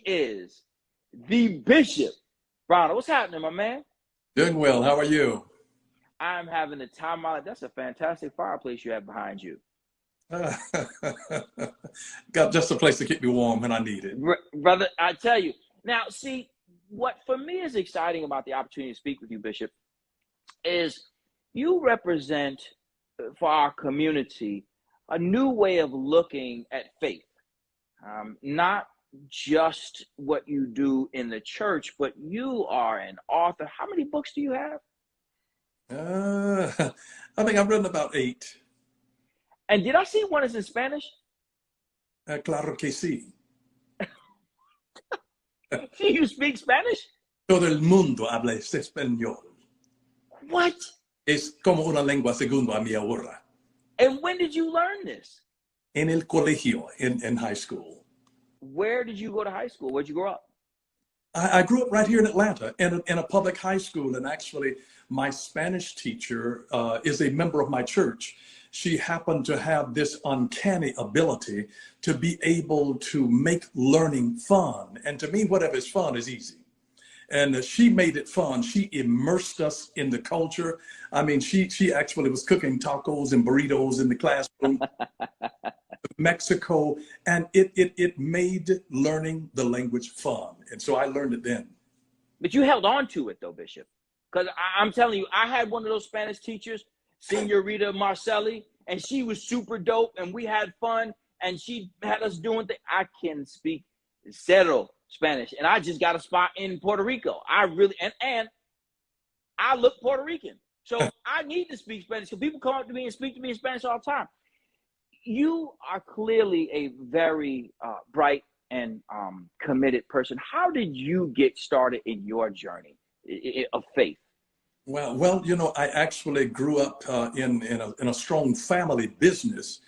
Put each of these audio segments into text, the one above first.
Is the Bishop. Bronner, what's happening, my man? Doing well. How are you? I'm having the time of my life. That's a fantastic fireplace you have behind you. Got just a place to keep me warm when I need it. Brother, I tell you. Now, see, what for me is exciting about the opportunity to speak with you, Bishop, is you represent for our community a new way of looking at faith. Not just what you do in the church, but you are an author. How many books do you have? I think I've written about 8. And did I see one is in Spanish? Claro que sí. Do you speak Spanish? Todo el mundo habla español. What? Es como una lengua segunda a mi ahora. And when did you learn this? En el colegio, in high school. Where did you go to high school? Where'd you grow up? I grew up right here in Atlanta in a public high school. And actually, my Spanish teacher is a member of my church. She happened to have this uncanny ability to be able to make learning fun. And to me, whatever is fun is easy. And she made it fun. She immersed us in the culture. I mean, she actually was cooking tacos and burritos in the classroom. Mexico, and it made learning the language fun. And so I learned it then. But you held on to it though, Bishop. Because I'm telling you, I had one of those Spanish teachers, Senorita Marcelli, and she was super dope and we had fun and she had us doing things. I can speak cero Spanish and I just got a spot in Puerto Rico. I really, and I look Puerto Rican. So I need to speak Spanish because people come up to me and speak to me in Spanish all the time. You are clearly a very bright and committed person. How did you get started in your journey of faith? Well, you know, I actually grew up in a strong family business.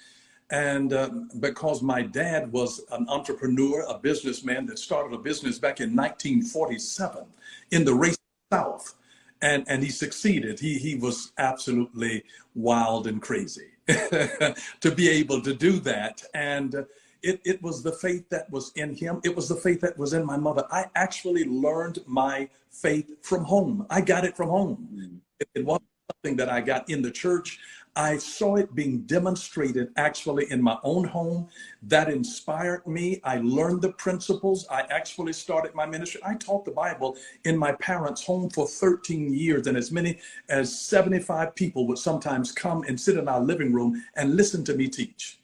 And because my dad was an entrepreneur, a businessman that started a business back in 1947 in the racing South. And he succeeded. He was absolutely wild and crazy to be able to do that. And it was the faith that was in him. It was the faith that was in my mother. I actually learned my faith from home. I got it from home. It wasn't something that I got in the church. I saw it being demonstrated actually in my own home. That inspired me. I learned the principles. I actually started my ministry. I taught the Bible in my parents' home for 13 years, and as many as 75 people would sometimes come and sit in our living room and listen to me teach.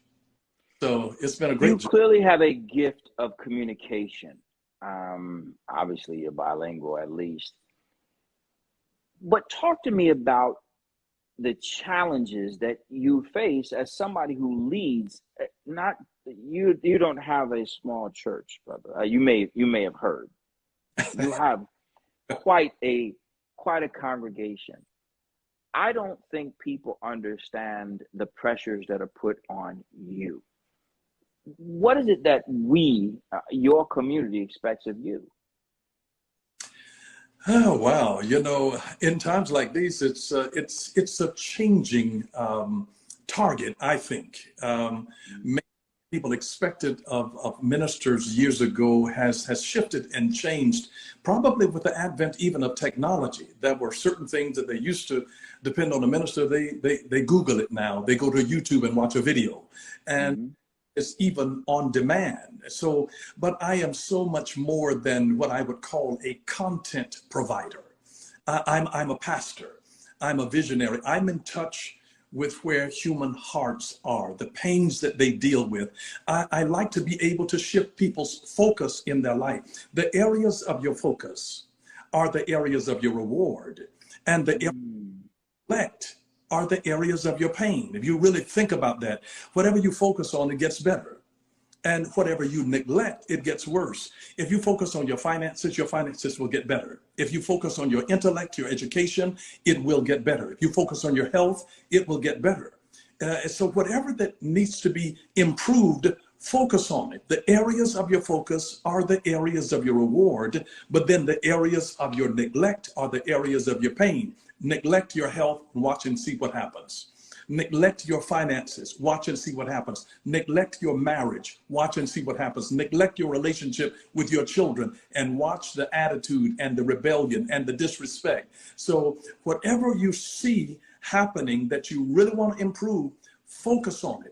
So it's been a great journey. You clearly have a gift of communication. Obviously, you're bilingual at least. But talk to me about the challenges that you face as somebody who leads. Not you don't have a small church, brother. You may have heard. You have quite a congregation. I don't think people understand the pressures that are put on you. What is it that your community expects of you? Oh, wow. You know, in times like these, it's a changing target, I think. Many people expected of ministers years ago has shifted and changed, probably with the advent even of technology. There were certain things that they used to depend on the minister. They Google it now. They go to YouTube and watch a video. And it's even on demand. So, but I am so much more than what I would call a content provider. I'm a pastor. I'm a visionary. I'm in touch with where human hearts are, the pains that they deal with. I like to be able to shift people's focus in their life. The areas of your focus are the areas of your reward, and the areas of neglect are the areas of your pain. If you really think about that, whatever you focus on, it gets better. And whatever you neglect, it gets worse. If you focus on your finances will get better. If you focus on your intellect, your education, it will get better. If you focus on your health, it will get better. So whatever that needs to be improved, focus on it. The areas of your focus are the areas of your reward, but then the areas of your neglect are the areas of your pain. Neglect your health and watch and see what happens. Neglect your finances, watch and see what happens. Neglect your marriage, watch and see what happens. Neglect your relationship with your children and watch the attitude and the rebellion and the disrespect. So whatever you see happening that you really want to improve, focus on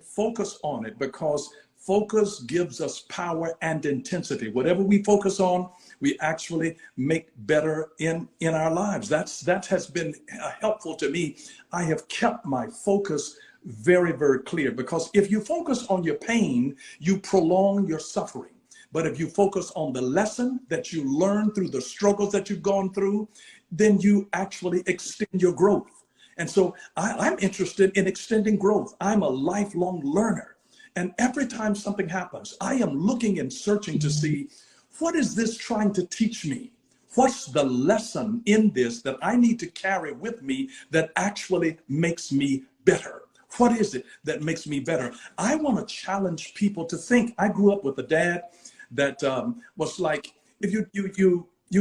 it, because focus gives us power and intensity. Whatever we focus on, we actually make better in our lives. That has been helpful to me. I have kept my focus very, very clear, because if you focus on your pain, you prolong your suffering. But if you focus on the lesson that you learn through the struggles that you've gone through, then you actually extend your growth. And so I'm interested in extending growth. I'm a lifelong learner. And every time something happens, I am looking and searching to see, what is this trying to teach me? What's the lesson in this that I need to carry with me that actually makes me better? What is it that makes me better? I want to challenge people to think. I grew up with a dad that was like, if you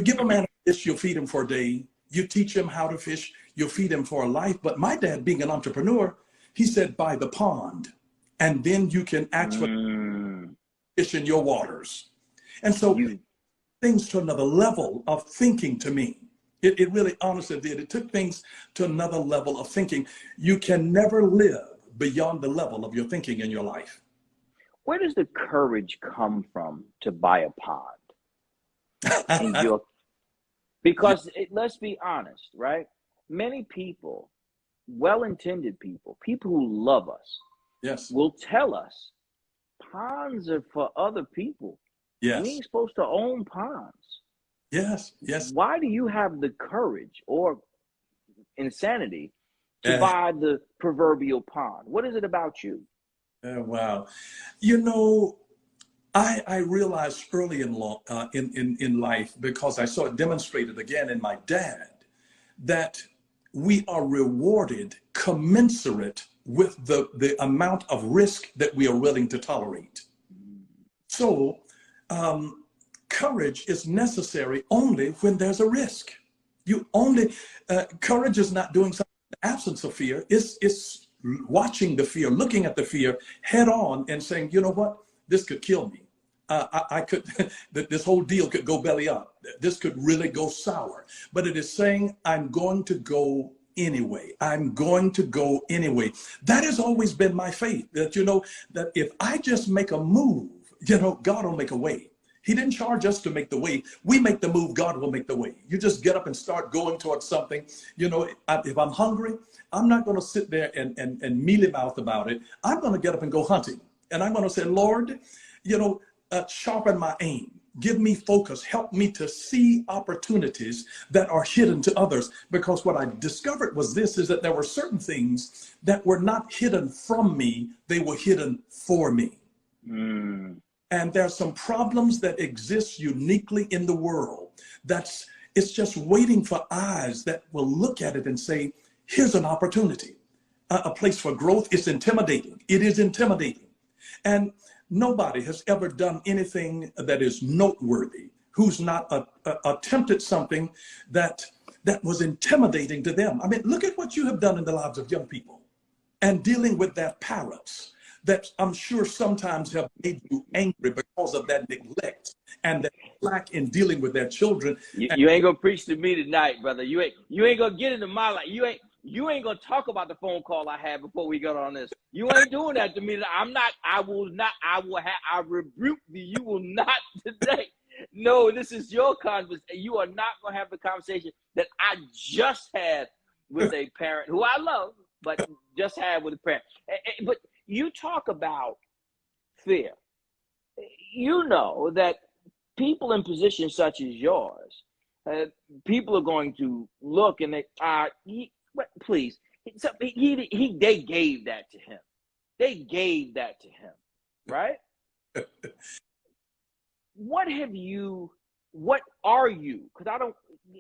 give a man a fish, you'll feed him for a day. You teach him how to fish, you'll feed him for a life. But my dad, being an entrepreneur, he said, buy the pond, and then you can actually fish in your waters. And so things to another level of thinking to me. It really honestly did. It took things to another level of thinking. You can never live beyond the level of your thinking in your life. Where does the courage come from to buy a pond in your? Because let's be honest, right? Many people, well-intended people who love us, yes, will tell us ponds are for other people. yes, We ain't supposed to own ponds. yes, yes. Why do you have the courage or insanity to buy the proverbial pond? What is it about you? Wow. You know, I realized early in life, because I saw it demonstrated again in my dad, that we are rewarded commensurate with the amount of risk that we are willing to tolerate. So courage is necessary only when there's a risk. Courage is not doing something in the absence of fear. It's watching the fear, looking at the fear head on and saying, you know what, this could kill me. I could, this whole deal could go belly up. This could really go sour. But it is saying, I'm going to go anyway. I'm going to go anyway. That has always been my faith, that, that if I just make a move, God will make a way. He didn't charge us to make the way. We make the move, God will make the way. You just get up and start going towards something. If I'm hungry, I'm not going to sit there and mealy mouth about it. I'm going to get up and go hunting. And I'm going to say, Lord, sharpen my aim, give me focus, help me to see opportunities that are hidden to others. Because what I discovered was is that there were certain things that were not hidden from me, they were hidden for me. And there's some problems that exist uniquely in the world. It's just waiting for eyes that will look at it and say, here's an opportunity, a place for growth. It's intimidating. It is intimidating. And nobody has ever done anything that is noteworthy who's not attempted something that was intimidating to them. I mean, look at what you have done in the lives of young people and dealing with their parents that I'm sure sometimes have made you angry because of that neglect and that lack in dealing with their children. You ain't gonna preach to me tonight, brother. You ain't gonna get into my life. You ain't gonna talk about the phone call I had before we got on this. You ain't doing that to me. I rebuke thee. You will not today. No, this is your conversation. You are not gonna have the conversation that I just had with a parent who I love, but just had with a parent. But you talk about fear. You know that people in positions such as yours, people are going to look and please. They gave that to him. They gave that to him, right? What are you? Because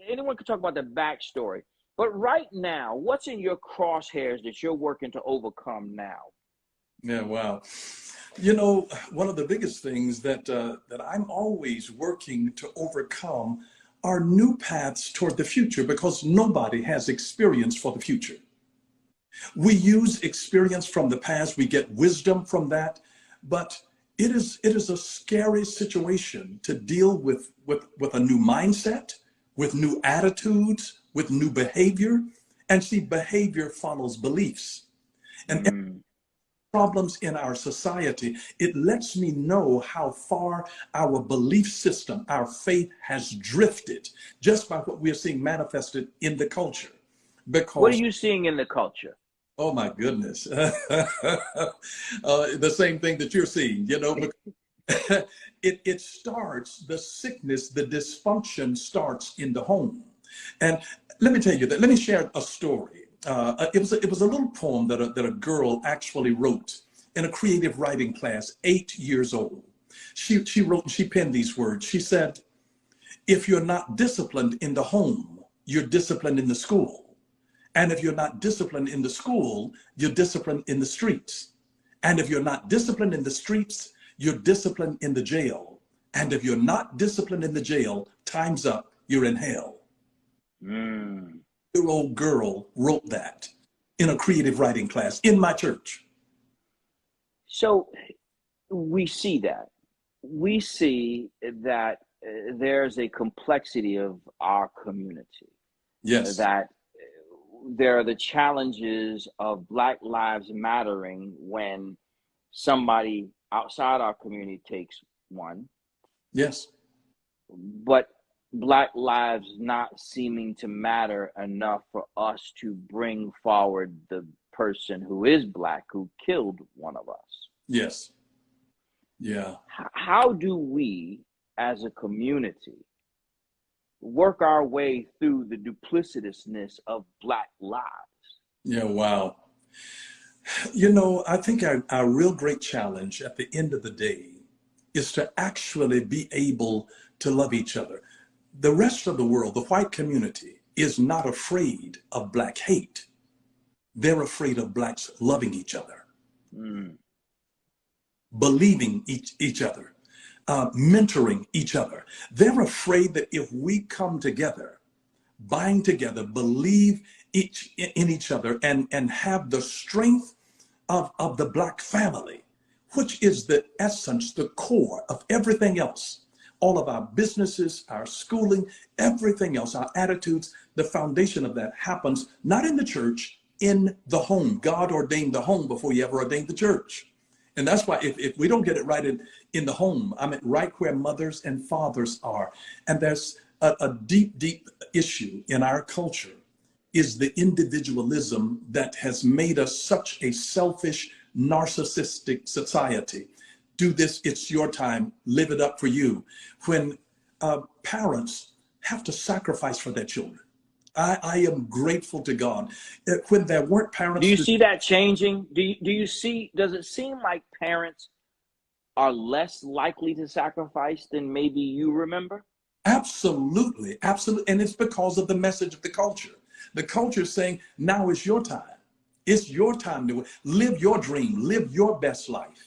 anyone can talk about the backstory, but right now, what's in your crosshairs that you're working to overcome now? Yeah, wow. One of the biggest things that I'm always working to overcome are new paths toward the future, because nobody has experience for the future. We use experience from the past, we get wisdom from that, but it is a scary situation to deal with a new mindset, with new attitudes, with new behavior. And see, behavior follows beliefs. And Mm. problems in our society, it lets me know how far our belief system, our faith has drifted just by what we are seeing manifested in the culture. What are Because, you seeing in the culture? oh my goodness, the same thing that you're seeing, it starts, the sickness, the dysfunction starts in the home. And let me tell you that, let me share a story. It was a little poem that a girl actually wrote in a creative writing class, 8 years old. She wrote and she penned these words. She said, if you're not disciplined in the home, you're disciplined in the school. And if you're not disciplined in the school, you're disciplined in the streets. And if you're not disciplined in the streets, you're disciplined in the jail. And if you're not disciplined in the jail, time's up, you're in hell. Mm. Year old girl wrote that in a creative writing class in my church. So we see that. We see that there's a complexity of our community, Yes, that there are the challenges of Black Lives Mattering when somebody outside our community takes one, yes, but Black lives not seeming to matter enough for us to bring forward the person who is Black who killed one of us. yes, yeah. How do we as a community work our way through the duplicitousness of Black lives? Yeah, wow. I think our real great challenge at the end of the day is to actually be able to love each other. The rest of the world, the white community, is not afraid of Black hate. They're afraid of Blacks loving each other, Mm. believing each other, mentoring each other. They're afraid that if we come together, bind together, believe in each other, and have the strength of the Black family, which is the essence, the core of everything else. All of our businesses, our schooling, everything else, our attitudes, the foundation of that happens not in the church, in the home. God ordained the home before he ever ordained the church. And that's why if we don't get it right in the home, I mean, right where mothers and fathers are, and there's a deep, deep issue in our culture is the individualism that has made us such a selfish, narcissistic society. Do this, it's your time, live it up for you. When parents have to sacrifice for their children. I am grateful to God. When there weren't Do parents you to, see that changing? Does it seem like parents are less likely to sacrifice than maybe you remember? absolutely, absolutely. And it's because of the message of the culture. The culture is saying, now is your time. It's your time to live your dream, live your best life.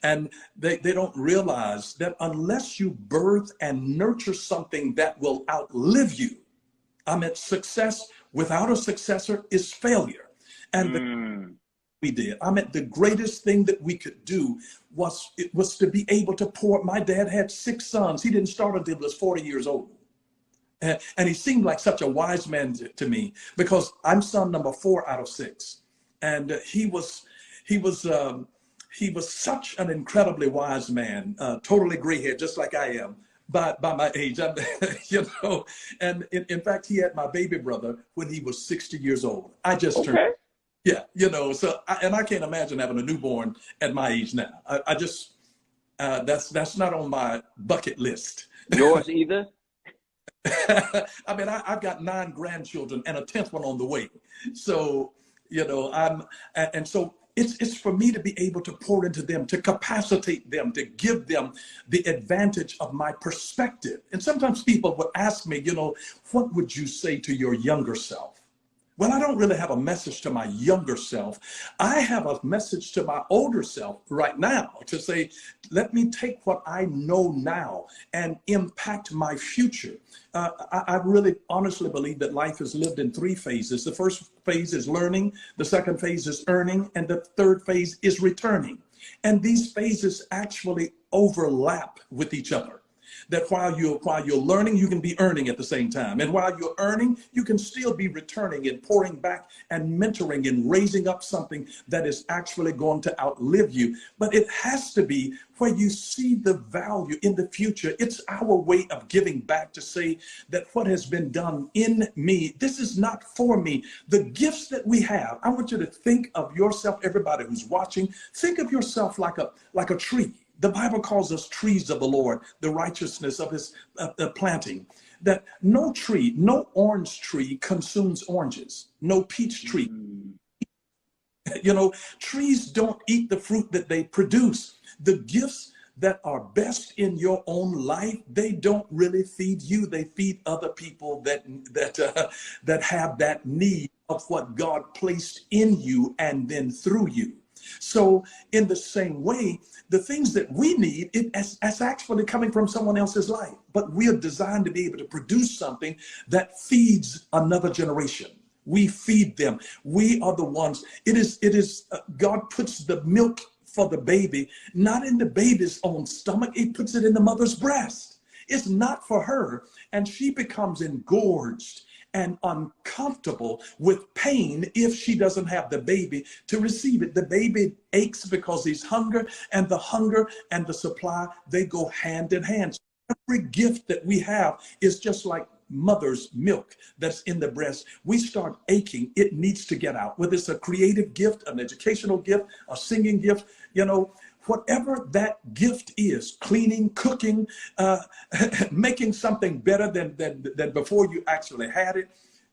And they don't realize that unless you birth and nurture something that will outlive you, I mean, success without a successor is failure. And Mm. we did. I mean, the greatest thing that we could do was to be able to pour. My dad had 6 sons. He didn't start until he was 40 years old. And he seemed like such a wise man to me because I'm son number 4 out of 6. And he was such an incredibly wise man, totally gray haired, just like I am by my age. And in fact, he had my baby brother when he was 60 years old. I just turned, Okay. yeah, and I can't imagine having a newborn at my age now. I just, that's not on my bucket list. Yours either? I mean, I've got 9 grandchildren and a 10th one on the way. So, and so it's for me to be able to pour into them, to capacitate them, to give them the advantage of my perspective. And sometimes people would ask me, what would you say to your younger self? Well, I don't really have a message to my younger self. I have a message to my older self right now to say, let me take what I know now and impact my future. I really honestly believe that life is lived in three phases. The first phase is learning, the second phase is earning, and the third phase is returning. And these phases actually overlap with each other. That while you're learning, you can be earning at the same time. And while you're earning, you can still be returning and pouring back and mentoring and raising up something that is actually going to outlive you. But it has to be where you see the value in the future. It's our way of giving back to say that what has been done in me, this is not for me. The gifts that we have, I want you to think of yourself, everybody who's watching, think of yourself like a tree. The Bible calls us trees of the Lord, the righteousness of his planting. That no tree, no orange tree consumes oranges. No peach tree. You know, trees don't eat the fruit that they produce. The gifts that are best in your own life, they don't really feed you. They feed other people that have that need of what God placed in you and then through you. So in the same way, the things that we need, it's actually coming from someone else's life. But we are designed to be able to produce something that feeds another generation. We feed them. We are the ones. It is God puts the milk for the baby, not in the baby's own stomach. He puts it in the mother's breast. It's not for her. And she becomes engorged and uncomfortable with pain if she doesn't have the baby to receive it. The baby aches because he's hunger, and the supply, they go hand in hand. So every gift that we have is just like mother's milk that's in the breast. We start aching, it needs to get out. Whether it's a creative gift, an educational gift, a singing gift, you know, whatever that gift is, cleaning, cooking, making something better than before you actually had it,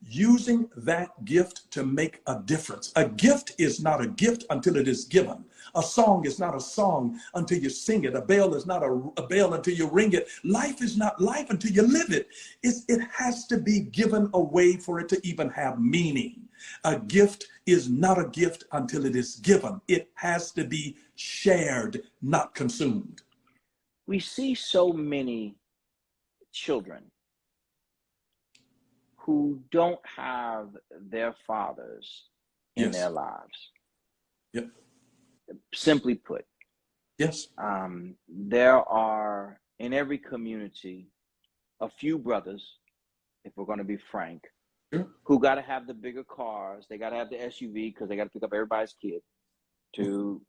using that gift to make a difference. A gift is not a gift until it is given. A song is not a song until you sing it. A bell is not a bell until you ring it. Life is not life until you live it. It has to be given away for it to even have meaning. A gift is not a gift until it is given. It has to be shared, not consumed. We see so many children who don't have their fathers in Yes. their lives. Yep. Simply put, Yes. there are in every community a few brothers, if we're going to be frank, Sure. who got to have the bigger cars. They got to have the SUV because they got to pick up everybody's kid to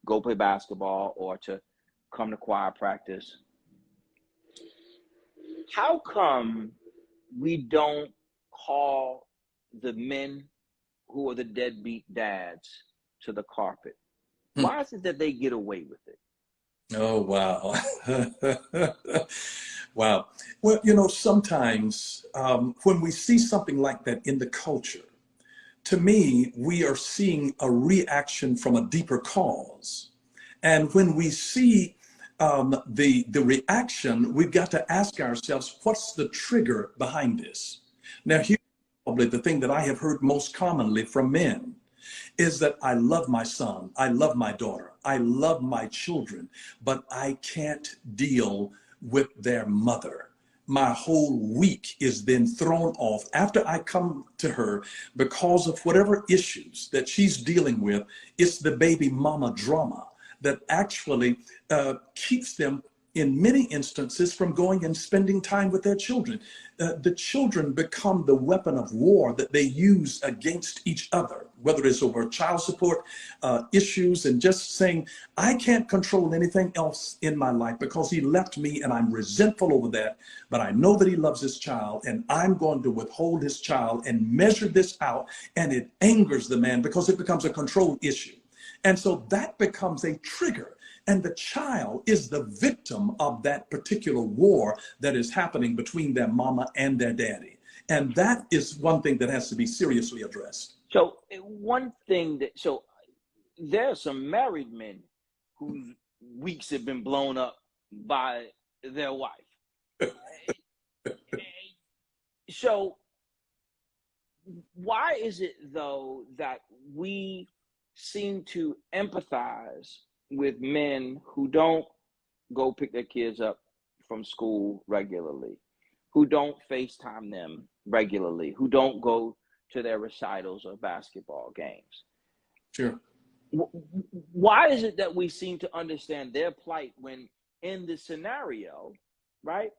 go play basketball or to come to choir practice. How come we don't call the men who are the deadbeat dads to the carpet? Why is it that they get away with it? Oh, wow. Wow. Well, you know, sometimes when we see something like that in the culture, to me, we are seeing a reaction from a deeper cause. And when we see the reaction, we've got to ask ourselves, what's the trigger behind this? Now, here's probably the thing that I have heard most commonly from men is that I love my son, I love my daughter, I love my children, but I can't deal with their mother. My whole week is then thrown off after I come to her because of whatever issues that she's dealing with. It's the baby mama drama that actually keeps them in many instances from going and spending time with their children. The children become the weapon of war that they use against each other, whether it's over child support issues and just saying, I can't control anything else in my life because he left me and I'm resentful over that, but I know that he loves his child and I'm going to withhold his child and measure this out, and it angers the man because it becomes a control issue. And so that becomes a trigger. And the child is the victim of that particular war that is happening between their mama and their daddy. And that is one thing that has to be seriously addressed. So there are some married men whose weeks have been blown up by their wife. So why is it though that we seem to empathize with men who don't go pick their kids up from school regularly, who don't FaceTime them regularly, who don't go to their recitals or basketball games? Sure. Why is it that we seem to understand their plight when in the scenario, right,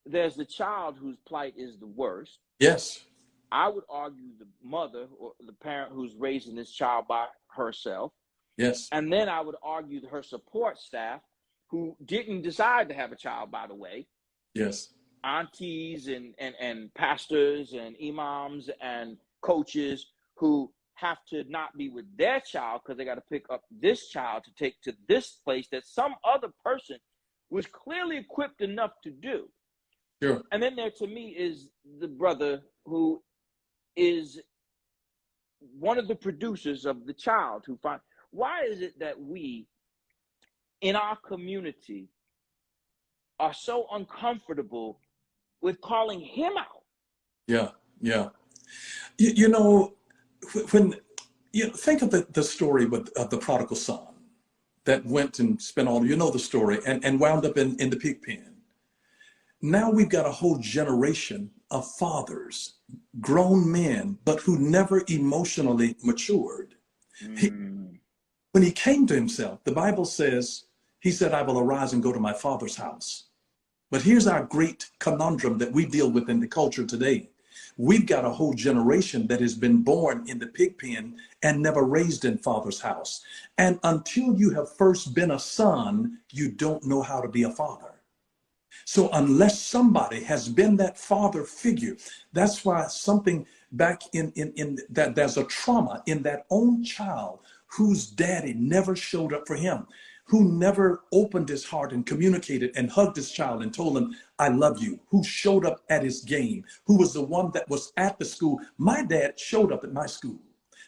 there's the child whose plight is the worst? Yes. I would argue the mother or the parent who's raising this child by herself. Yes. And then I would argue her support staff who didn't decide to have a child, by the way. Yes. Aunties and pastors and imams and coaches who have to not be with their child because they got to pick up this child to take to this place that some other person was clearly equipped enough to do. Sure. And then there to me is the brother who is one of the producers of the child who find. Why is it that we in our community are so uncomfortable with calling him out? Yeah. Yeah. You know, when you think of the story of the prodigal son that went and spent all, you know, the story and wound up in the pig pen. Now we've got a whole generation of fathers, grown men, but who never emotionally matured. When he came to himself, the Bible says, he said, I will arise and go to my father's house. But here's our great conundrum that we deal with in the culture today. We've got a whole generation that has been born in the pig pen and never raised in father's house. And until you have first been a son, you don't know how to be a father. So unless somebody has been that father figure, that's why something back in that there's a trauma in that own child whose daddy never showed up for him, who never opened his heart and communicated and hugged his child and told him, I love you, who showed up at his game, who was the one that was at the school. My dad showed up at my school.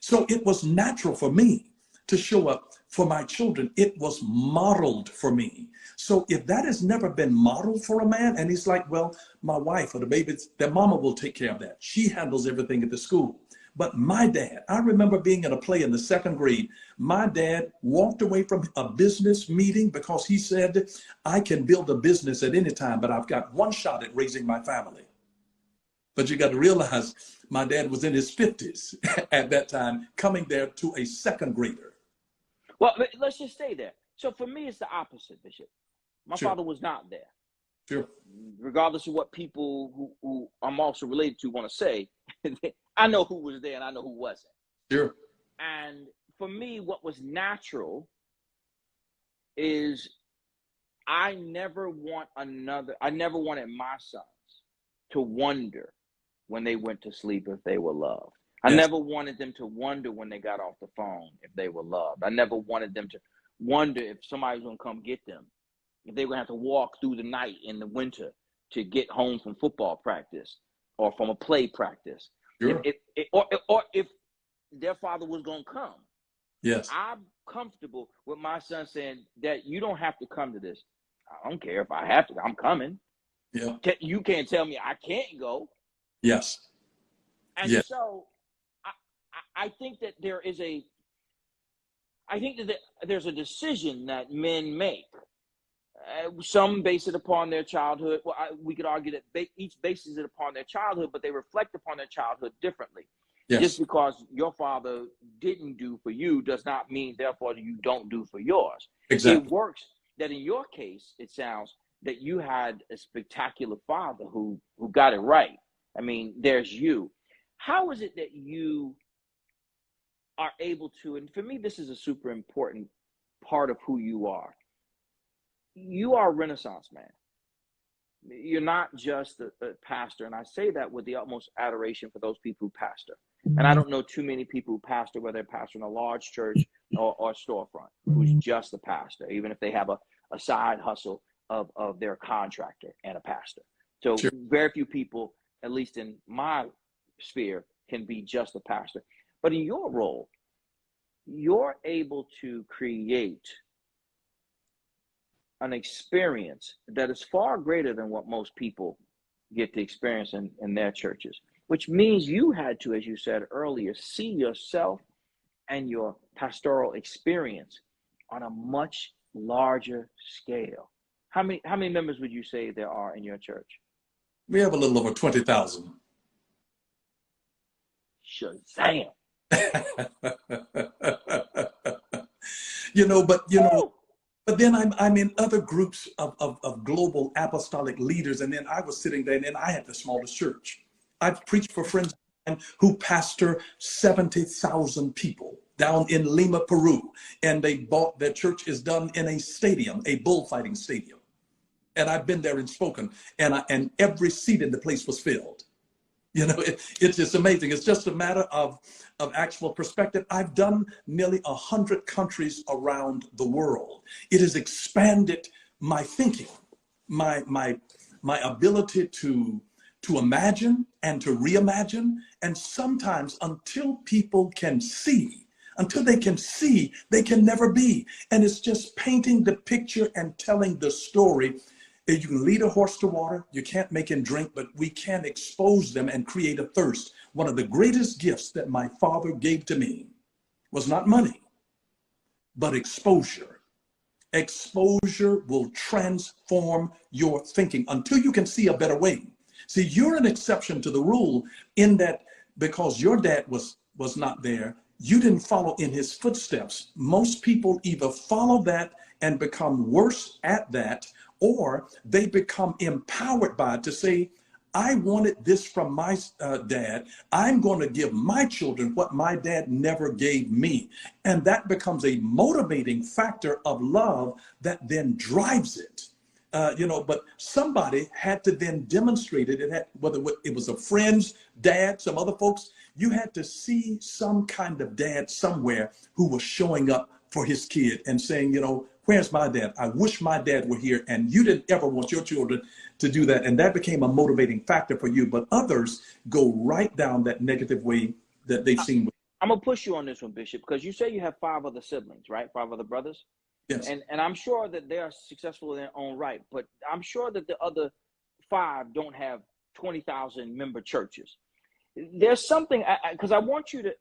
So it was natural for me to show up for my children. It was modeled for me. So if that has never been modeled for a man, and he's like, well, my wife or the babies, their mama will take care of that. She handles everything at the school. But my dad, I remember being in a play in the second grade. My dad walked away from a business meeting because he said, I can build a business at any time, but I've got one shot at raising my family. But you got to realize my dad was in his 50s at that time, coming there to a second grader. Well, let's just stay there. So for me, it's the opposite, Bishop. My Sure. father was not there. Sure. Regardless of what people who I'm also related to want to say, I know who was there and I know who wasn't. Sure. And for me, what was natural is I never wanted my sons to wonder when they went to sleep if they were loved. I Yes. never wanted them to wonder when they got off the phone if they were loved. I never wanted them to wonder if somebody was going to come get them, if they were going to have to walk through the night in the winter to get home from football practice or from a play practice. Sure. Or if their father was going to come. Yes. I'm comfortable with my son saying that you don't have to come to this. I don't care if I have to. I'm coming. Yeah. You can't tell me I can't go. Yes. And yes. so I think that there's a decision that men make. Some base it upon their childhood. Well, we could argue that each bases it upon their childhood, but they reflect upon their childhood differently. Yes. Just because your father didn't do for you does not mean, therefore, you don't do for yours. Exactly. It works that in your case, it sounds that you had a spectacular father who got it right. I mean, there's you. How is it that you are able to, and for me, this is a super important part of who you are. You are a Renaissance man. You're not just a pastor. And I say that with the utmost adoration for those people who pastor. And I don't know too many people who pastor, whether they're pastoring a large church or storefront, who's just a pastor, even if they have a side hustle of their contractor and a pastor. So Sure. very few people, at least in my sphere, can be just a pastor. But in your role, you're able to create an experience that is far greater than what most people get to experience in their churches. which means you had to, as you said earlier, see yourself and your pastoral experience on a much larger scale. How many members would you say there are in your church? We have a little over 20,000. Shazam. But then I'm in other groups of global apostolic leaders. And then I was sitting there and then I had the smallest church. I've preached for friends who pastor 70,000 people down in Lima, Peru. And their church is done in a stadium, a bullfighting stadium. And I've been there and spoken, and every seat in the place was filled. It's just amazing. It's just a matter of actual perspective. I've done nearly 100 countries around the world. It has expanded my thinking, my ability to imagine and to reimagine. And sometimes until they can see, they can never be. And it's just painting the picture and telling the story. You can lead a horse to water, you can't make him drink, but we can expose them and create a thirst. One of the greatest gifts that my father gave to me was not money, but exposure. Exposure will transform your thinking until you can see a better way. See, you're an exception to the rule in that because your dad was not there, you didn't follow in his footsteps. Most people either follow that and become worse at that, or they become empowered by it to say, I wanted this from my dad. I'm going to give my children what my dad never gave me. And that becomes a motivating factor of love that then drives it. But somebody had to then demonstrate it. Whether it was a friend's dad, some other folks, you had to see some kind of dad somewhere who was showing up for his kid and saying, where's my dad? I wish my dad were here. And you didn't ever want your children to do that. And that became a motivating factor for you. But others go right down that negative way that they've seen. I'm going to push you on this one, Bishop, because you say you have 5 other siblings, right? 5 other brothers. Yes. And I'm sure that they are successful in their own right. But I'm sure that the other 5 don't have 20,000 member churches. There's something, because I want you to,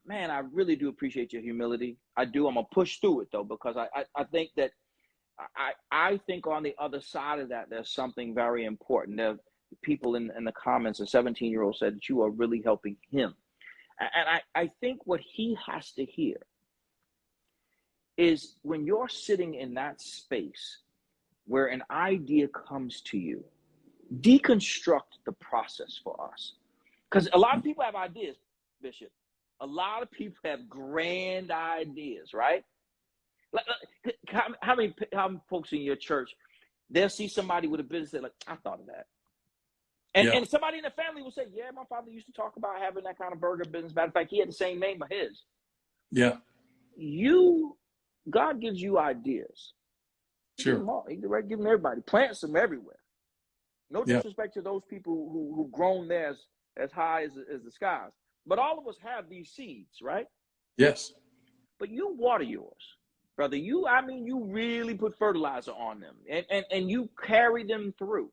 man, I really do appreciate your humility. I do. I'm going to push through it, though, because I think that, I think on the other side of that, there's something very important. There are people in the comments, a 17-year-old said that you are really helping him. And I think what he has to hear is when you're sitting in that space where an idea comes to you, deconstruct the process for us. Because a lot of people have ideas, Bishop. A lot of people have grand ideas, right? How many folks in your church, they'll see somebody with a business, they're like, I thought of that. And somebody in the family will say, yeah, my father used to talk about having that kind of burger business. Matter of fact, he had the same name of his. Yeah. God gives you ideas. Sure. He can give them everybody. Plants them everywhere. No disrespect to those people who've grown theirs as high as the skies. But all of us have these seeds, right? Yes. But you water yours, brother. You really put fertilizer on them and you carry them through.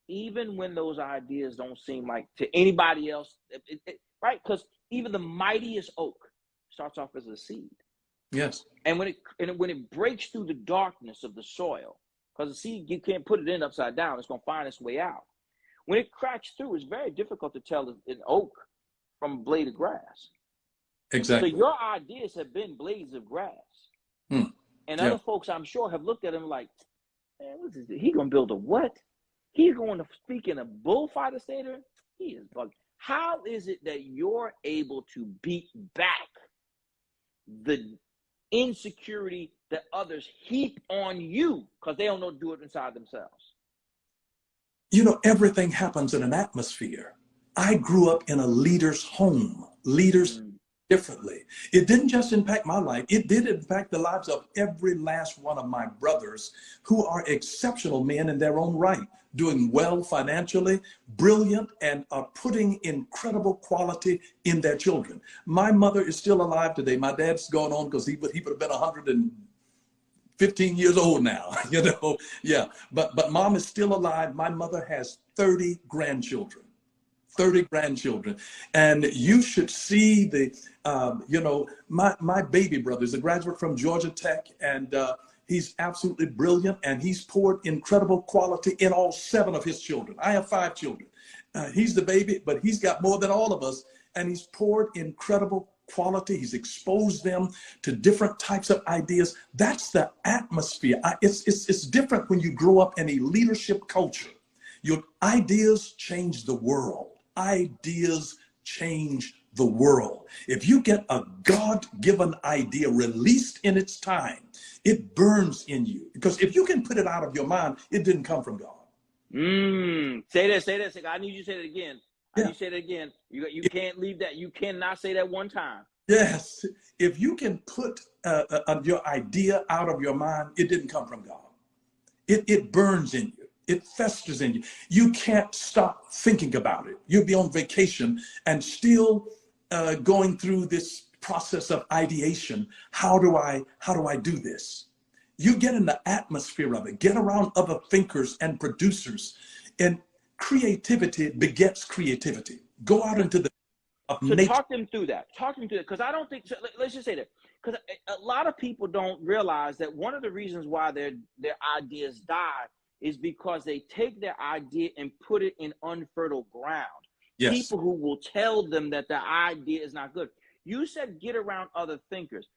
Even when those ideas don't seem like to anybody else, right? Because even the mightiest oak starts off as a seed. Yes. And when it breaks through the darkness of the soil, because the seed, you can't put it in upside down, it's going to find its way out. When it cracks through, it's very difficult to tell an oak from a blade of grass. Exactly. So your ideas have been blades of grass. And other folks, I'm sure, have looked at him like, man, what is this? He going to build a what? He's going to speak in a bullfighter stadium? He is bugging. How is it that you're able to beat back the insecurity that others heap on you because they don't know to do it inside themselves? Everything happens in an atmosphere. I grew up in a leader's home. Leaders differently. It didn't just impact my life. It did impact the lives of every last one of my brothers who are exceptional men in their own right, doing well financially, brilliant, and are putting incredible quality in their children. My mother is still alive today. My dad's gone on because he would have been 115 years old now, Yeah, but mom is still alive. My mother has 30 grandchildren. 30 grandchildren. And you should see the, my baby brother is a graduate from Georgia Tech, and he's absolutely brilliant, and he's poured incredible quality in all 7 of his children. I have 5 children. He's the baby, but he's got more than all of us, and he's poured incredible quality. He's exposed them to different types of ideas. That's the atmosphere. It's different when you grow up in a leadership culture. Your ideas change the world. Ideas change the world. If you get a God-given idea released in its time, it burns in you. Because if you can put it out of your mind, it didn't come from God. Say that. I need you to say that again. I need you to say that again. You can't leave that. You cannot say that one time. Yes. If you can put your idea out of your mind, it didn't come from God. It burns in you. It festers in you. You can't stop thinking about it. You'll be on vacation and still going through this process of ideation. How do I do this? You get in the atmosphere of it. Get around other thinkers and producers. And creativity begets creativity. Go out into the nature. Talk them through that. Because I don't think, so let's just say that. Because a lot of people don't realize that one of the reasons why their ideas die is because they take their idea and put it in unfertile ground. Yes. People who will tell them that the idea is not good. You said get around other thinkers.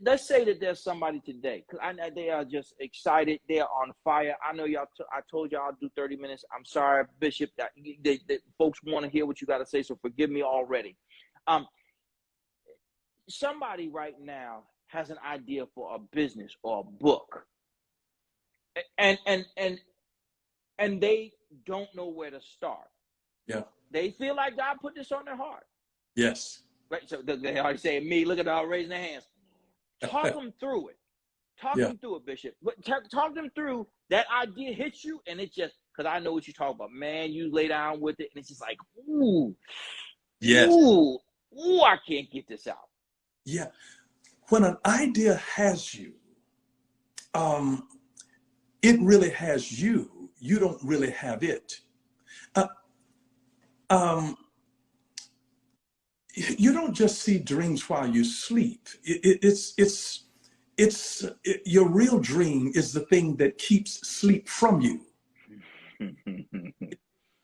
Let's say that there's somebody today, because they are just excited. They are on fire. I know y'all. I told y'all I'll do 30 minutes. I'm sorry, Bishop. That folks want to hear what you got to say, so forgive me already. Somebody right now has an idea for a business or a book, and they don't know where to start. Yeah. They feel like God put this on their heart. Yes. Right. So they already say me. Look at them all raising their hands. Talk them through it. Talk them through it, Bishop. Talk them through that idea hits you, and it's just because I know what you talk about. Man, you lay down with it, and it's just like, ooh, yes, ooh, I can't get this out. Yeah, when an idea has you, it really has you. You don't really have it. You don't just see dreams while you sleep. Your real dream is the thing that keeps sleep from you. It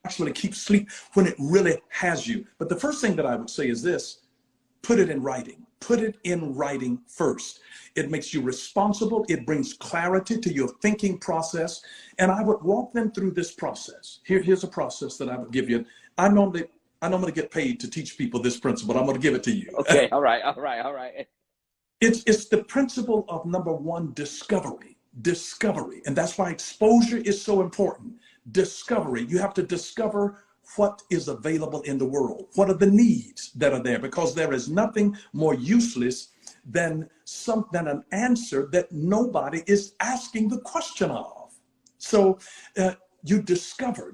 actually keeps sleep when it really has you. But the first thing that I would say is this: put it in writing. Put it in writing first. It makes you responsible. It brings clarity to your thinking process. And I would walk them through this process. Here's a process that I would give you. I normally get paid to teach people this principle. I'm going to give it to you. Okay. All right. It's the principle of number 1, discovery. And that's why exposure is so important. Discovery. You have to discover what is available in the world. What are the needs that are there? Because there is nothing more useless than an answer that nobody is asking the question of. So you discover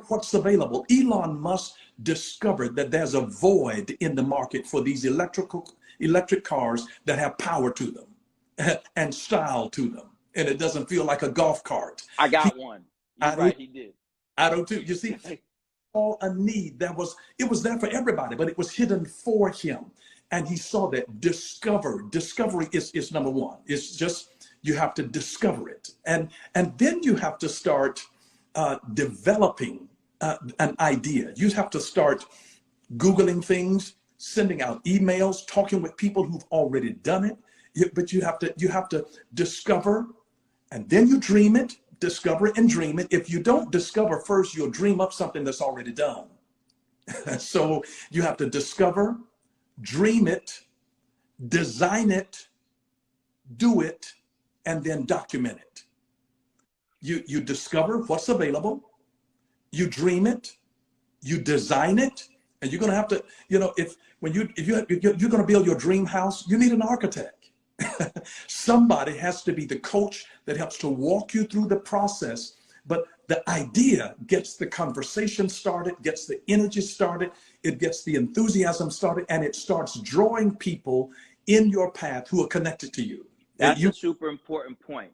what's available. Elon Musk discovered that there's a void in the market for these electric cars that have power to them and style to them. And it doesn't feel like a golf cart. I got one. You're right, he did. I do too. You see, all a need it was there for everybody, but it was hidden for him. And he saw that. Discovery is number 1. It's just, you have to discover it. And then you have to start developing an idea. You have to start Googling things, sending out emails, talking with people who've already done it. But you have to discover, and then you dream it. Discover it and dream it. If you don't discover first, you'll dream up something that's already done. So you have to discover, dream it, design it, do it, and then document it. You discover what's available, you dream it, you design it, and you're going to have to, if you're going to build your dream house, you need an architect. Somebody has to be the coach that helps to walk you through the process. But the idea gets the conversation started, gets the energy started, it gets the enthusiasm started, and it starts drawing people in your path who are connected to you. That's a super important point.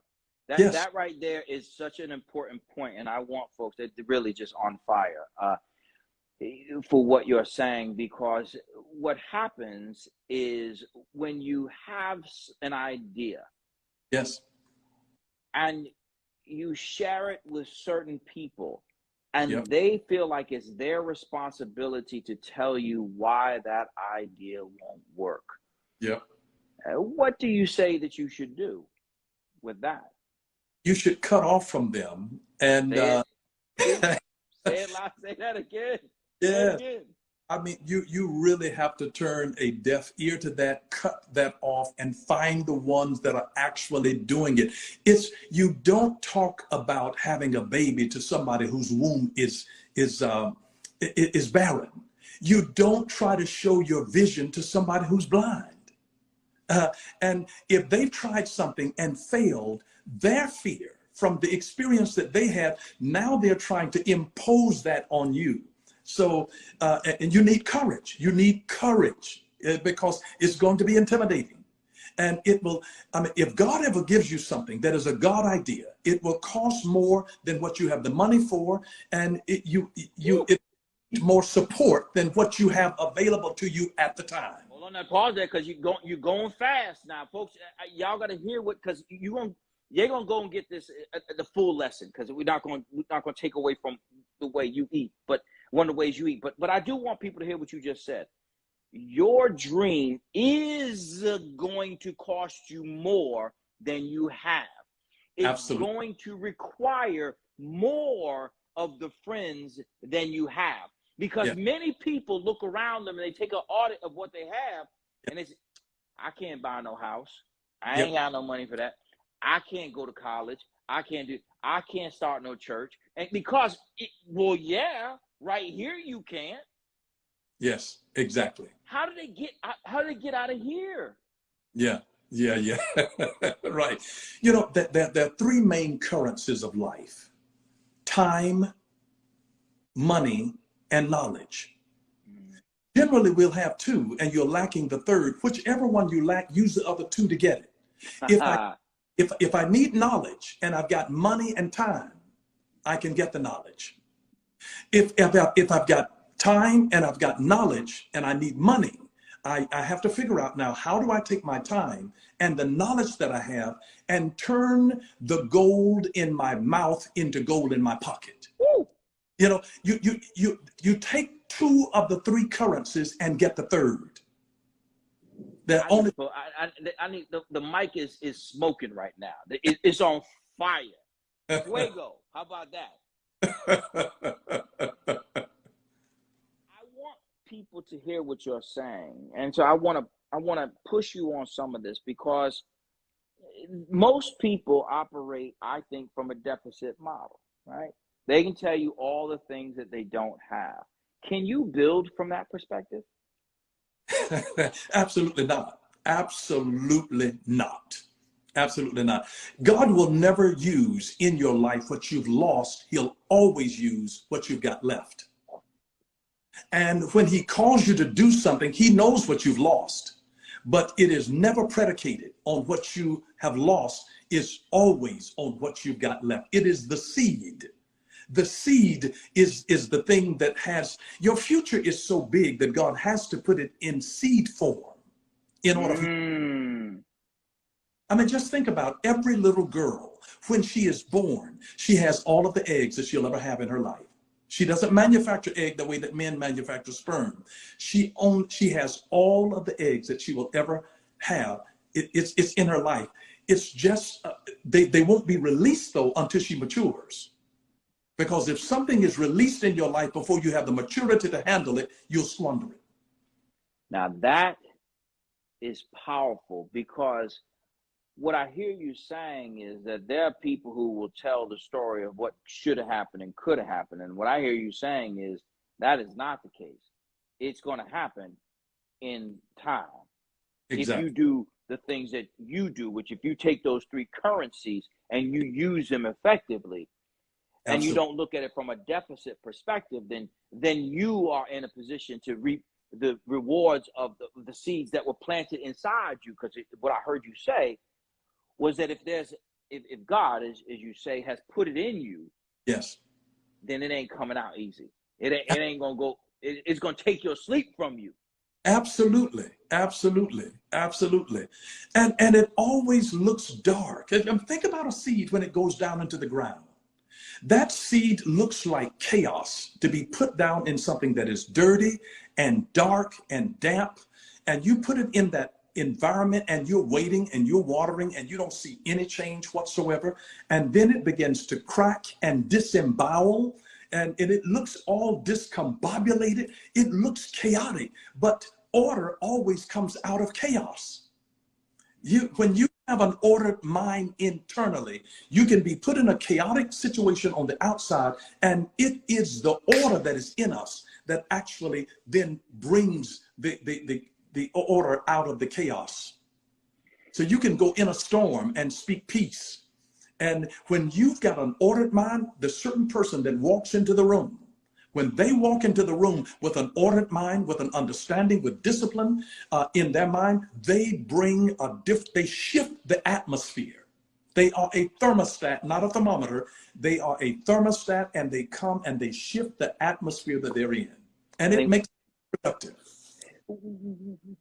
That right there is such an important point, and I want folks that really just on fire. for what you're saying, because what happens is when you have an idea Yes. and you share it with certain people Yep. and they feel like it's their responsibility to tell you why that idea won't work. Yep. What do you say that you should do with that? You should cut off from them. And Say it. See? Say it loud. Say that again. Say it yeah, again. I mean, you really have to turn a deaf ear to that, cut that off, and find the ones that are actually doing it. You don't talk about having a baby to somebody whose womb is barren. You don't try to show your vision to somebody who's blind. And if they've tried something and failed, their fear from the experience that they had, now they're trying to impose that on you. So, and you need courage. You need courage because it's going to be intimidating. And it will, I mean, if God ever gives you something that is a God idea, it will cost more than what you have the money for. And it needs more support than what you have available to you at the time. Hold on, that pause there, because you're going fast now, folks. Y'all got to hear what, because you're gonna go and get this the full lesson, because we're not going to take away from the way you eat, but one of the ways you eat. But I do want people to hear what you just said. Your dream is going to cost you more than you have. It's Absolutely. going to require more of the friends than you have. Because many people look around them and they take an audit of what they have, and they say, I can't buy no house. I ain't got no money for that. I can't go to college. I can't start no church. And because, right here you can't. Yes, exactly. How do they get out of here? Yeah. Right. You know, there are three main currencies of life: time, money, and knowledge. Generally, we'll have two, and you're lacking the third. Whichever one you lack, use the other two to get it. If I need knowledge and I've got money and time, I can get the knowledge. If I've got time and I've got knowledge and I need money, I have to figure out now, how do I take my time and the knowledge that I have and turn the gold in my mouth into gold in my pocket? Woo. You know, you take two of the three currencies and get the third. I need the mic is smoking right now. It's on fire. Fuego. How about that? I want people to hear what you're saying, and so I want to push you on some of this, because most people operate, I think, from a deficit model, right? They can tell you all the things that they don't have. Can you build from that perspective? Absolutely not. Absolutely not. Absolutely not. God will never use in your life what you've lost. He'll always use what you've got left. And when he calls you to do something, he knows what you've lost, but it is never predicated on what you have lost. It's always on what you've got left. It is the seed. The seed is the thing that has, your future is so big that God has to put it in seed form in order for I mean, just think about every little girl. When she is born, she has all of the eggs that she'll ever have in her life. She doesn't manufacture egg the way that men manufacture sperm. She has all of the eggs that she will ever have. It's in her life. It's just, they won't be released though until she matures. Because if something is released in your life before you have the maturity to handle it, you'll squander it. Now that is powerful, because what I hear you saying is that there are people who will tell the story of what should have happened and could have happened. And what I hear you saying is that is not the case. It's going to happen in time. Exactly. If you do the things that you do, which if you take those three currencies and you use them effectively, and Absolutely. you don't look at it from a deficit perspective, then you are in a position to reap the rewards of the seeds that were planted inside you. Because what I heard you say was that if God, as you say, has put it in you, yes, then it ain't coming out easy. It ain't gonna go It's going to take your sleep from you. Absolutely, absolutely, absolutely. And it always looks dark. And think about a seed when it goes down into the ground. That seed looks like chaos to be put down in something that is dirty and dark and damp. And you put it in that environment and you're waiting and you're watering and you don't see any change whatsoever. And then it begins to crack and disembowel. And it looks all discombobulated. It looks chaotic, but order always comes out of chaos. When you have an ordered mind internally, you can be put in a chaotic situation on the outside, and it is the order that is in us that actually then brings the order out of the chaos. So you can go in a storm and speak peace. And when you've got an ordered mind, the certain person that walks into the room, when they walk into the room with an ordered mind, with an understanding, with discipline in their mind, they bring they shift the atmosphere. They are a thermostat, not a thermometer. They are a thermostat, and they come and they shift the atmosphere that they're in. And it makes it productive.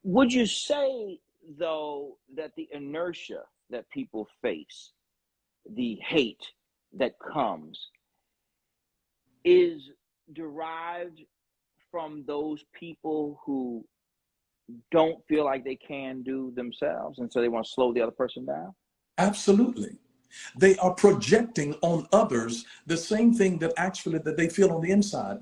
Would you say, though, that the inertia that people face, the hate that comes, is derived from those people who don't feel like they can do themselves, and so they want to slow the other person down? Absolutely. They are projecting on others the same thing that actually that they feel on the inside.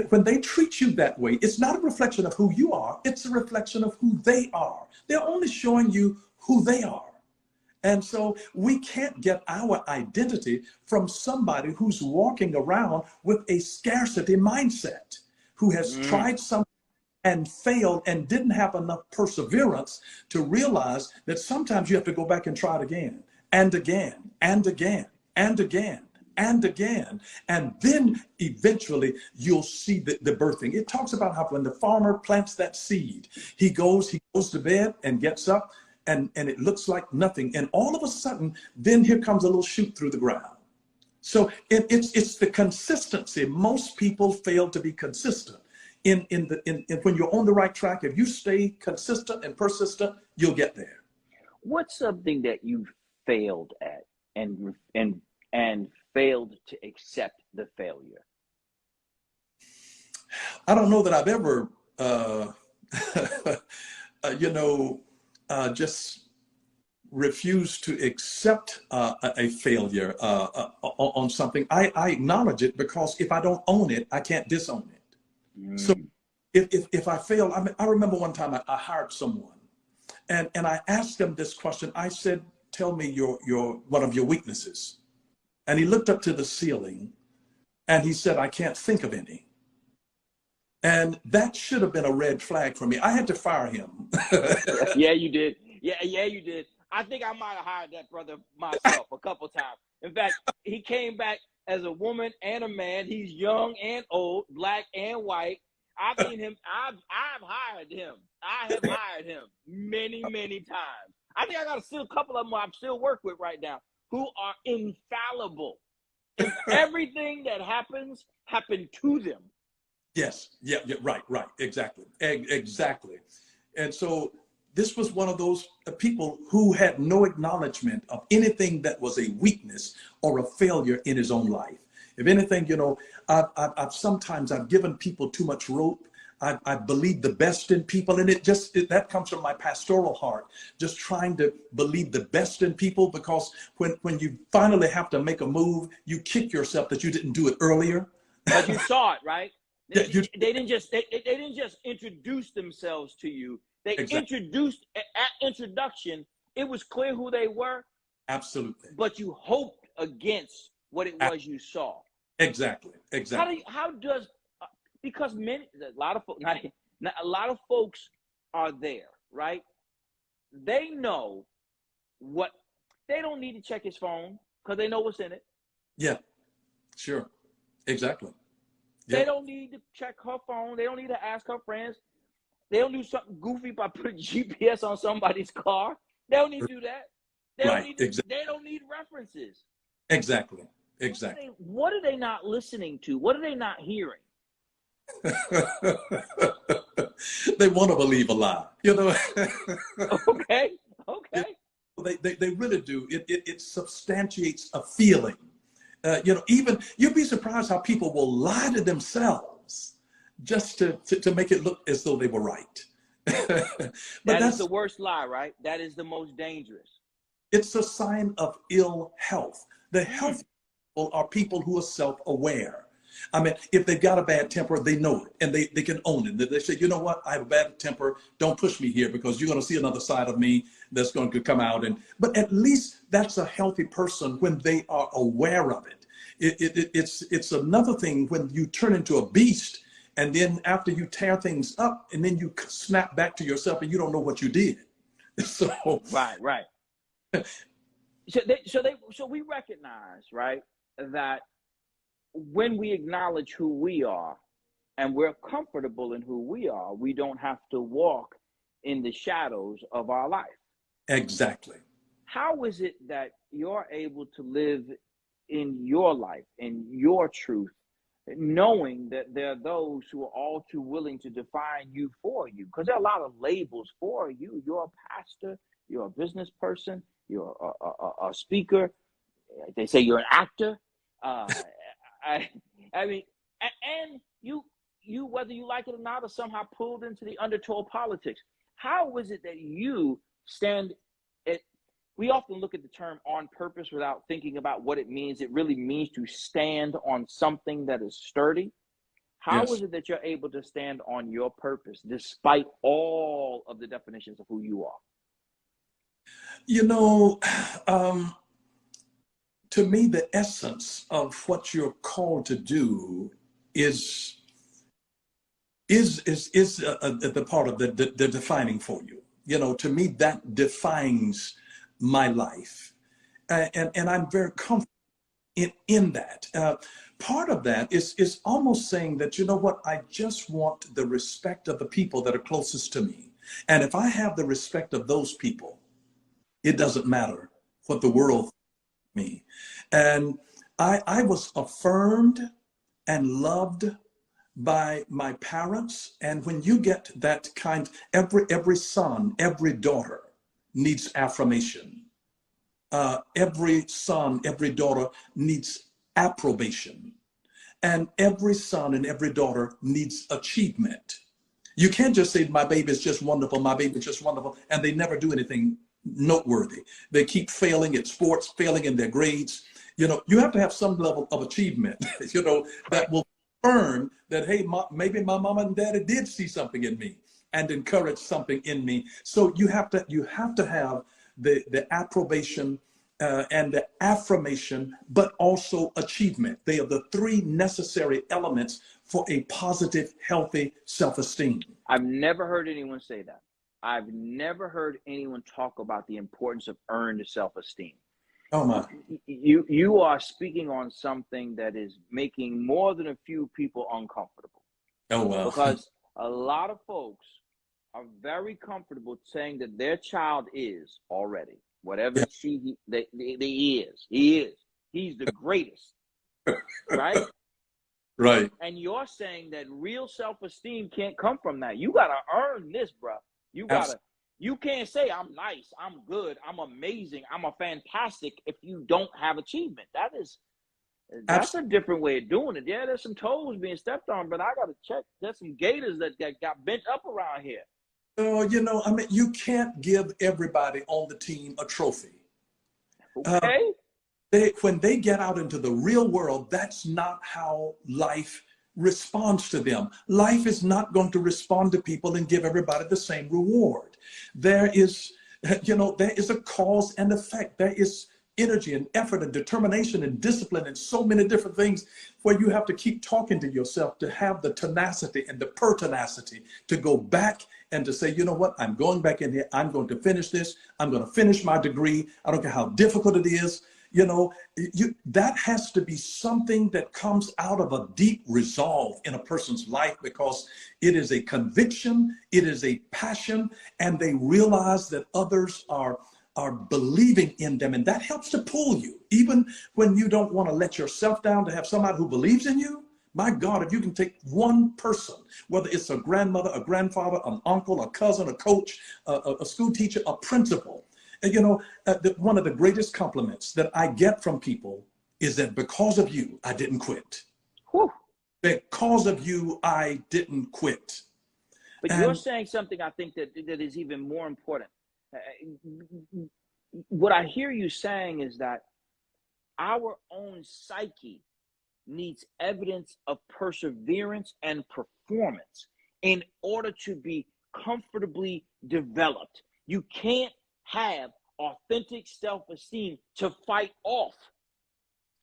When they treat you that way, it's not a reflection of who you are, it's a reflection of who they are. They're only showing you who they are. And so we can't get our identity from somebody who's walking around with a scarcity mindset, who has tried something and failed and didn't have enough perseverance to realize that sometimes you have to go back and try it again and again and again and again and again. And then eventually you'll see the birthing. It talks about how when the farmer plants that seed, he goes to bed and gets up, and it looks like nothing. And all of a sudden, then here comes a little shoot through the ground. So it's the consistency. Most people fail to be consistent. In when you're on the right track, if you stay consistent and persistent, you'll get there. What's something that you failed at and failed to accept the failure? I don't know that I've ever, just refused to accept a failure on something. I acknowledge it, because if I don't own it, I can't disown it. So if I fail, I remember one time I hired someone, and I asked them this question. I said, "Tell me your one of your weaknesses." And he looked up to the ceiling and he said, "I can't think of any." And that should have been a red flag for me. I had to fire him. Yeah, you did. Yeah, you did. I think I might have hired that brother myself a couple times. In fact, he came back as a woman and a man. He's young and old, black and white. I've seen him. I've hired him. I have hired him many, many times. I think I got a couple of them I still work with right now who are infallible. And everything that happened to them. Yes. Yeah. Right. Exactly. Exactly. And so this was one of those people who had no acknowledgement of anything that was a weakness or a failure in his own life. If anything, I've sometimes given people too much rope. I believe the best in people, and that comes from my pastoral heart, just trying to believe the best in people, because when you finally have to make a move, you kick yourself that you didn't do it earlier. But you saw it, right? They didn't just introduce themselves to you. They introduced at introduction. It was clear who they were. Absolutely. But you hoped against what it was you saw. Exactly. How does because a lot of folks are there, right? They know what they don't need to check his phone because they know what's in it. Yeah, sure, exactly. They don't need to check her phone. They don't need to ask her friends. They don't do something goofy by putting GPS on somebody's car. They don't need to do that. They don't need references. Exactly. What are they not listening to? What are they not hearing? They want to believe a lie, you know. Okay, You okay. know, they really do. It substantiates a feeling. You know, even you'd be surprised how people will lie to themselves just to make it look as though they were right. But That is the that's worst lie, right? That is the most dangerous. it's a sign of ill health. The Mm, healthy people are people who are self-aware. I mean, if they've got a bad temper, they know it and they can own it. They say, you know what, I have a bad temper. Don't push me here because you're going to see another side of me that's going to come out. And but at least that's a healthy person when they are aware of it. It's another thing when you turn into a beast and then after you tear things up and then you snap back to yourself and you don't know what you did. So right, right. So we recognize, right, that when we acknowledge who we are and we're comfortable in who we are, we don't have to walk in the shadows of our life. exactly. How is it that you're able to live in your life, in your truth, knowing that there are those who are all too willing to define you for you? Because there are a lot of labels for you. You're a pastor, you're a business person, you're a speaker. They say you're an actor. Uh, I, I mean, and you, whether you like it or not, are somehow pulled into the undertow politics. How is it that you stand at? We often look at the term on purpose without thinking about what it means. It really means to stand on something that is sturdy. How is Yes. it that you're able to stand on your purpose despite all of the definitions of who you are? You know, um, to me, the essence of what you're called to do is the part of the defining for you. You know, to me, that defines my life, and I'm very comfortable in that. Part of that is almost saying that you know what, I just want the respect of the people that are closest to me, and if I have the respect of those people, it doesn't matter what the world thinks of me. And I was affirmed and loved by my parents. And when you get that kind, every son, every daughter needs affirmation. Every son, every daughter needs approbation. And every son and every daughter needs achievement. You can't just say, my baby is just wonderful, my baby is just wonderful, and they never do anything noteworthy. They keep failing at sports, failing in their grades. You know, you have to have some level of achievement, you know, Right. that will affirm that, hey, maybe my mama and daddy did see something in me and encourage something in me. So you have to have the approbation and the affirmation, but also achievement. They are the three necessary elements for a positive, healthy self-esteem. I've never heard anyone say that. I've never heard anyone talk about the importance of earned self-esteem. Oh my. You are speaking on something that is making more than a few people uncomfortable Oh wow. because a lot of folks are very comfortable saying that their child is already whatever Yeah. he is he's the greatest, right? Right. And you're saying that real self-esteem can't come from that. You gotta earn this, bro. You gotta. Absolutely. You can't say I'm nice, I'm good, I'm amazing, I'm a fantastic if you don't have achievement. That's a different way of doing it. Yeah, there's some toes being stepped on, but I gotta check. There's some gators that got bent up around here. Oh, you know, I mean, you can't give everybody on the team a trophy. Uh, Okay, when they get out into the real world, that's not how life responds to them. Life is not going to respond to people and give everybody the same reward. There is, you know, there is a cause and effect. There is energy and effort and determination and discipline and so many different things where you have to keep talking to yourself to have the tenacity and the pertinacity to go back and to say, you know what, I'm going back in here. I'm going to finish this. I'm going to finish my degree. I don't care how difficult it is. You know, that has to be something that comes out of a deep resolve in a person's life because it is a conviction, it is a passion, and they realize that others are believing in them, and that helps to pull you even when you don't want to let yourself down. To have somebody who believes in you, My God, if you can take one person, whether it's a grandmother, a grandfather, an uncle, a cousin, a coach, a school teacher, a principal, and one of the greatest compliments that I get from people is that because of you, I didn't quit. Whew. Because of you, I didn't quit. But you're saying something I think that is even more important. What I hear you saying is that our own psyche needs evidence of perseverance and performance in order to be comfortably developed. You can't have authentic self-esteem to fight off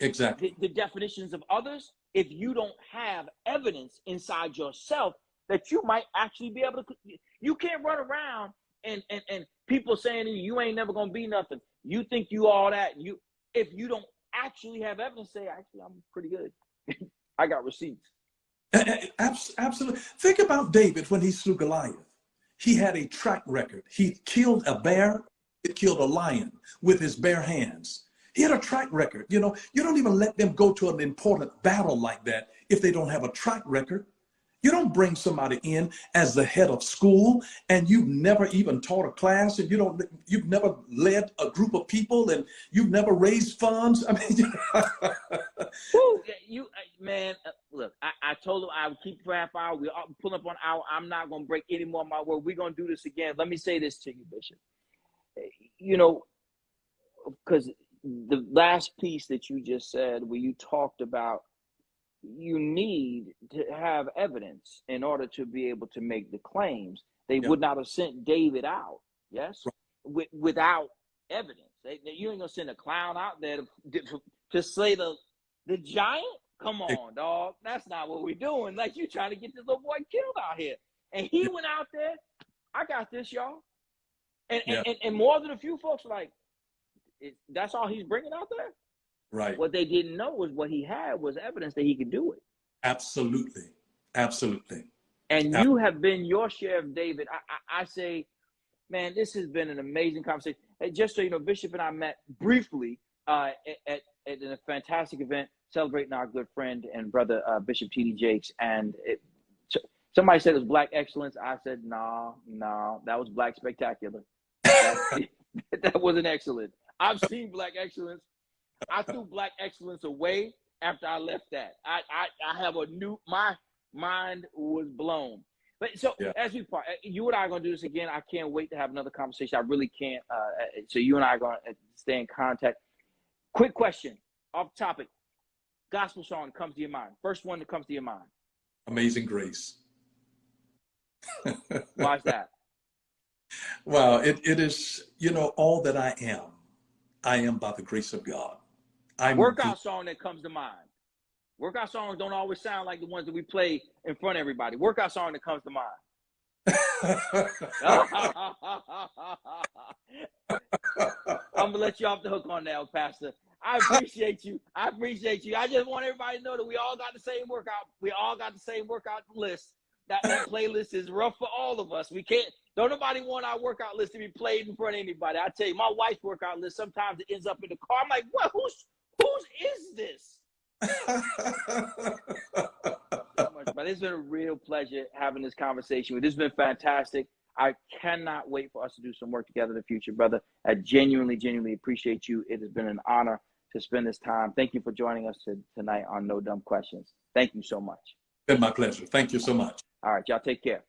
exactly the definitions of others if you don't have evidence inside yourself that you might actually be able to. You can't run around and people saying to you, you ain't never gonna be nothing. You think you all that. If you don't actually have evidence, say, actually, I'm pretty good. I got receipts. Absolutely. Think about David when he slew Goliath. He had a track record. He killed a bear, he killed a lion with his bare hands. He had a track record. You don't even let them go to an important battle like that if they don't have a track record. You don't bring somebody in as the head of school and you've never even taught a class, and you've never led a group of people, and you've never raised funds. I mean, man, look, I told him I would keep for half hour. We're pulling up on hour. I'm not going to break any more of my word. We're going to do this again. Let me say this to you, Bishop. Because the last piece that you just said, where you talked about you need to have evidence in order to be able to make the claims. They would not have sent David out, yes, without evidence. You ain't gonna send a clown out there to slay the giant. Come on, dog. That's not what we're doing. Like, you trying to get this little boy killed out here, and he went out there. I got this, y'all. And more than a few folks like, that's all he's bringing out there. Right. What they didn't know was what he had was evidence that he could do it. Absolutely. Absolutely. And you have been your share of David. I say, man, this has been an amazing conversation. Just so you know, Bishop and I met briefly at a fantastic event celebrating our good friend and brother, Bishop T.D. Jakes. And somebody said it was Black excellence. I said, no, that was Black spectacular. That wasn't excellent. I've seen Black excellence. I threw Black excellence away after I left that. I have a new, my mind was blown. But so as we part, you and I are going to do this again. I can't wait to have another conversation. I really can't. So you and I are going to stay in contact. Quick question, off topic. Gospel song that comes to your mind. First one that comes to your mind. Amazing Grace. Why's that? Well, it is, all that I am by the grace of God. Workout song that comes to mind. Workout songs don't always sound like the ones that we play in front of everybody. Workout song that comes to mind. I'm gonna let you off the hook on that, Pastor. I appreciate you. I just want everybody to know that we all got the same workout. We all got the same workout list. That playlist is rough for all of us. We can't. Don't nobody want our workout list to be played in front of anybody. I tell you, my wife's workout list sometimes it ends up in the car. I'm like, what? Whose is this? But it's been a real pleasure having this conversation with you. This has been fantastic. I cannot wait for us to do some work together in the future, brother. I genuinely appreciate you. It has been an honor to spend this time. Thank you for joining us tonight on No Dumb Questions. Thank you so much. It's been my pleasure. Thank you so much. All right, y'all take care.